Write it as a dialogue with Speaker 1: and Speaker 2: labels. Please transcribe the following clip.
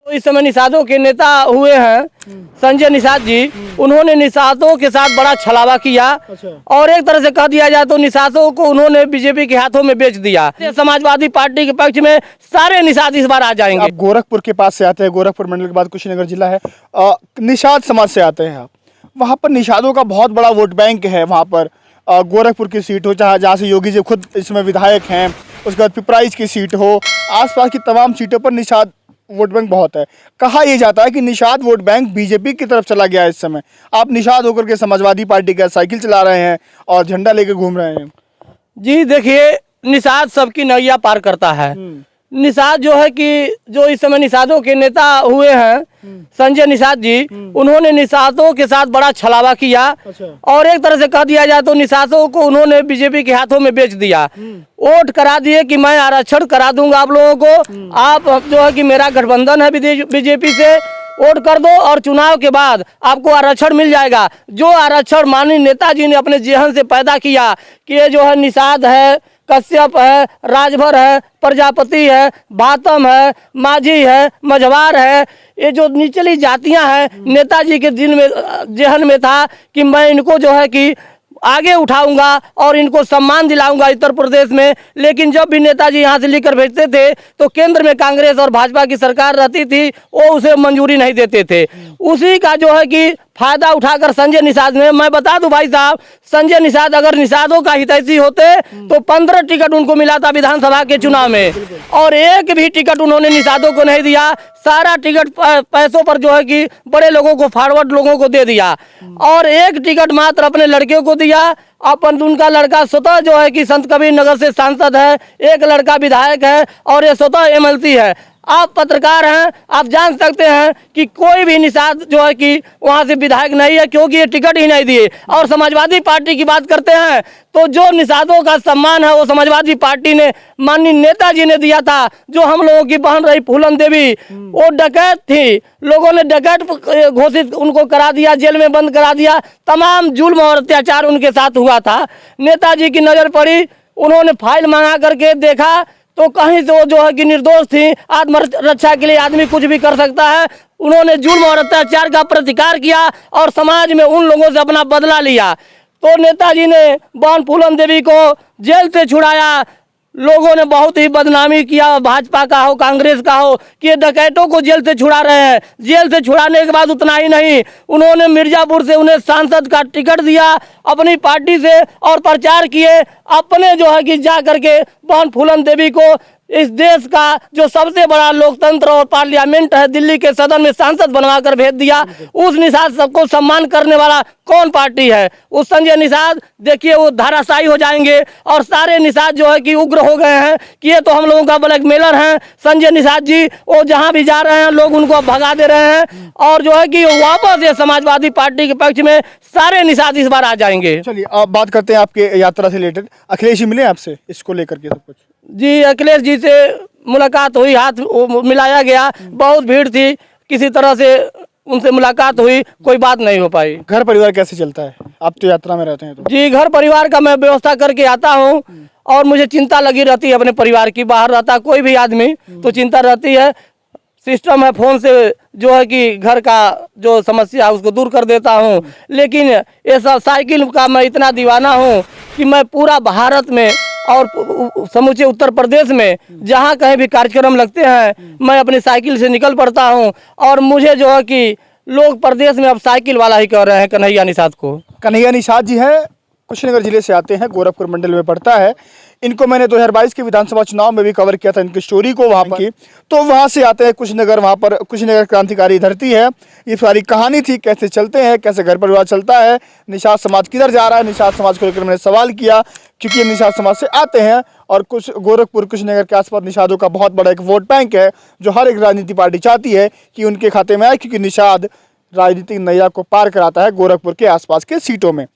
Speaker 1: तो इस समय निषादों के नेता हुए हैं संजय निषाद जी। उन्होंने निषादों के साथ बड़ा छलावा किया और एक तरह से कह दिया जाए तो निषादों को उन्होंने बीजेपी के हाथों में बेच दिया। समाजवादी पार्टी के पक्ष में सारे निषाद इस बार आ जाएंगे।
Speaker 2: आप गोरखपुर के पास से आते हैं, गोरखपुर मंडल के बाद कुशीनगर जिला है, निषाद समाज से आते हैं आप। वहाँ पर निषादों का बहुत बड़ा वोट बैंक है। वहाँ पर गोरखपुर की सीट हो, जहाँ से योगी जी खुद इसमें विधायक हैं, उसके बाद पिपराइच की सीट हो, आसपास की तमाम सीटों पर निषाद वोट बैंक बहुत है। कहा यह जाता है कि निषाद वोट बैंक बीजेपी की तरफ चला गया है। इस समय आप निषाद होकर के समाजवादी पार्टी का साइकिल चला रहे हैं और झंडा लेकर घूम रहे हैं।
Speaker 1: जी देखिए, निषाद सबकी नैया पार करता है। निषाद जो है कि जो इस समय निषादों के नेता हुए हैं संजय निषाद जी, उन्होंने निषादों के साथ बड़ा छलावा किया और एक तरह से कह दिया जाए तो निषादों को उन्होंने बीजेपी के हाथों में बेच दिया। वोट करा दिए कि मैं आरक्षण करा दूंगा आप लोगों को, आप जो है कि मेरा गठबंधन है बीजेपी से, वोट कर दो और चुनाव के बाद आपको आरक्षण मिल जाएगा। जो आरक्षण माननीय नेताजी ने अपने जेहन से पैदा किया कि ये जो है निषाद है, कश्यप है, राजभर है, प्रजापति है, भातम है, माझी है, मझवार है, ये जो निचली जातियां हैं, नेताजी के दिल में जेहन में था कि मैं इनको जो है कि आगे उठाऊंगा और इनको सम्मान दिलाऊंगा उत्तर प्रदेश में। लेकिन जब भी नेताजी यहाँ से लेकर भेजते थे तो केंद्र में कांग्रेस और भाजपा की सरकार रहती थी, वो उसे मंजूरी नहीं देते थे। उसी का जो है कि फायदा उठाकर संजय निषाद ने, मैं बता दूं भाई साहब, संजय निषाद अगर निषादों का हितैषी होते तो 15 टिकट उनको मिला था विधानसभा के चुनाव में और एक भी टिकट उन्होंने निषादों को नहीं दिया। सारा टिकट पैसों पर जो है कि बड़े लोगों को, फॉरवर्ड लोगों को दे दिया और एक टिकट मात्र अपने लड़के को दिया। अपन उनका लड़का स्वतः जो है कि संत कबीर नगर से सांसद है, एक लड़का विधायक है और ये स्वतः एमएलसी है। आप पत्रकार हैं, आप जान सकते हैं कि कोई भी निषाद जो है कि वहाँ से विधायक नहीं है, क्योंकि ये टिकट ही नहीं दिए। और समाजवादी पार्टी की बात करते हैं तो जो निषादों का सम्मान है वो समाजवादी पार्टी ने, माननीय नेताजी ने दिया था। जो हम लोगों की बहन रही फूलन देवी, वो डकैत थी, लोगों ने डकैत घोषित उनको करा दिया, जेल में बंद करा दिया, तमाम जुल्म और अत्याचार उनके साथ हुआ था। नेताजी की नज़र पड़ी, उन्होंने फाइल मंगा करके देखा तो कहीं से वो जो है कि निर्दोष थी। आत्मरक्षा के लिए आदमी कुछ भी कर सकता है। उन्होंने जुल्म और अत्याचार का प्रतिकार किया और समाज में उन लोगों से अपना बदला लिया। तो नेताजी ने बहन फूलन देवी को जेल से छुड़ाया। लोगों ने बहुत ही बदनामी किया, भाजपा का हो, कांग्रेस का हो, कि ये डकैतों को जेल से छुड़ा रहे हैं। जेल से छुड़ाने के बाद उतना ही नहीं, उन्होंने मिर्जापुर से उन्हें सांसद का टिकट दिया अपनी पार्टी से और प्रचार किए। अपने जो है कि जा करके बहन फूलन देवी को इस देश का जो सबसे बड़ा लोकतंत्र और पार्लियामेंट है, दिल्ली के सदन में सांसद बनवा कर भेज दिया। उस निषाद सबको सम्मान करने वाला कौन पार्टी है? उस संजय निषाद देखिए वो धाराशायी हो जाएंगे और सारे निषाद जो है कि उग्र हो गए हैं कि ये तो हम लोगों का ब्लैकमेलर हैं। संजय निषाद जी वो जहां भी जा रहे हैं लोग उनको भगा दे रहे हैं और जो है कि वापस ये समाजवादी पार्टी के पक्ष में सारे निषाद इस बार आ जाएंगे।
Speaker 2: चलिए आप बात करते हैं आपके यात्रा से रिलेटेड। अखिलेश जी मिले आपसे इसको लेकर के सब कुछ?
Speaker 1: जी, अखिलेश जी से मुलाकात हुई, हाथ मिलाया गया, बहुत भीड़ थी, किसी तरह से उनसे मुलाकात हुई, कोई बात नहीं हो पाई।
Speaker 2: घर परिवार कैसे चलता है? आप तो यात्रा में रहते हैं तो।
Speaker 1: जी, घर परिवार का मैं व्यवस्था करके आता हूँ और मुझे चिंता लगी रहती है अपने परिवार की। बाहर रहता कोई भी आदमी तो चिंता रहती है। सिस्टम है, फोन से जो है कि घर का जो समस्या है उसको दूर कर देता हूँ। लेकिन ये सब साइकिल का मैं इतना दीवाना हूँ कि मैं पूरा भारत में और समूचे उत्तर प्रदेश में जहाँ कहीं भी कार्यक्रम लगते हैं मैं अपनी साइकिल से निकल पड़ता हूँ। और मुझे जो है कि लोग प्रदेश में अब साइकिल वाला ही कह रहे हैं कन्हैया निषाद को।
Speaker 2: कन्हैया निषाद जी है, कुशीनगर जिले से आते हैं, गोरखपुर मंडल में पड़ता है। इनको मैंने 2022 के विधानसभा चुनाव में भी कवर किया था, इनकी स्टोरी को वहाँ की। तो वहाँ से आते हैं कुशीनगर, वहाँ पर कुशीनगर क्रांतिकारी धरती है। ये सारी कहानी थी, कैसे चलते हैं, कैसे घर परिवार चलता है, निषाद समाज किधर जा रहा है। निषाद समाज को लेकर मैंने सवाल किया क्योंकि ये निषाद समाज से आते हैं और कुछ गोरखपुर कुशीनगर के आसपास निषादों का बहुत बड़ा एक वोट बैंक है जो हर एक राजनीति पार्टी चाहती है कि उनके खाते में आए, क्योंकि निषाद राजनीतिक नैया को पार कराता है गोरखपुर के आसपास के सीटों में।